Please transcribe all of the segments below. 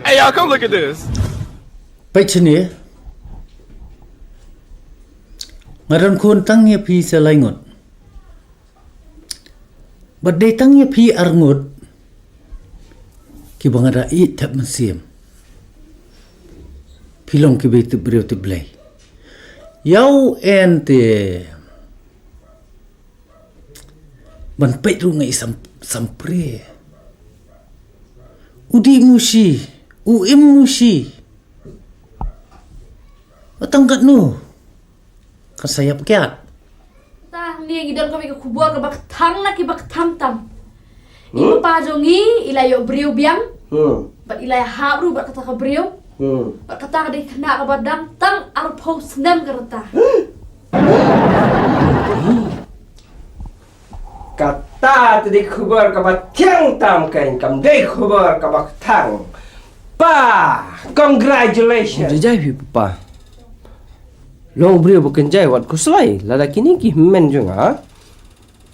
Hey, y'all, come look at this. Pechini ngaran kun tangnya pi selaingot badai tangnya pi arngot ki bangada I tap mesim pilong ki betu beriu tu belai yau ente ban peit rungai sampre udi musi musi Tangkat nu kasayap kiat ta liang idol kami ke kubur ke bak thang na ki bak tham tam ibu pajongi ilayo briu biang bat ilaya habru bat kata ke briu bat kata de kena ke badang tang arpo sendam kereta kata tadi kubur ke bak tiang tam kan kam dei kubur ke bak thang pa congratulations Jai papa Long beri bukan jai wat kuslai lalaki ni ki men juga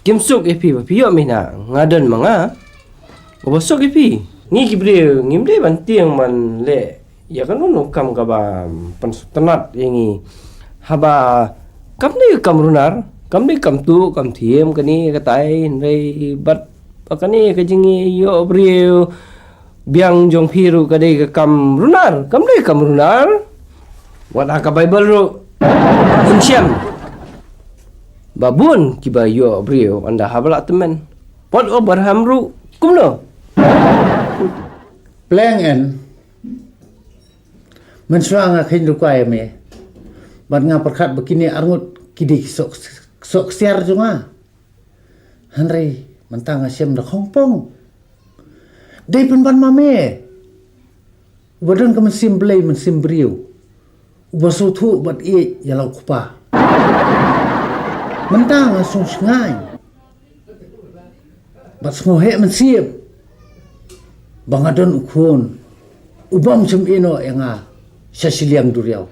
kim sok epi piyo mina ngadan manga obosok epi ni ki beri ngimde bantiang man le ya kan no kam gaba pensutenat yangi haba kam ni kam runar kam ni kam tu kam thiem kani katai rei bat akani kajingi yo beri biang jong piru kadai ke kam runar wat aka bible ru Insyam babun kiba yo brio anda habla temen pot obarham ru kumno Pleng en mensuanga khin rukai me bat nga perkhat begini arngut kidi sok siar junga hanrei mentang asyam da Hongpong dei pan mame badan ke mesim belai mesim brio Basutu bat yalau kupa. Mentang asung sengai. Bat sengohek mensiap. Bangadon ukun. Ubam sem ino yang sasiliang duriau.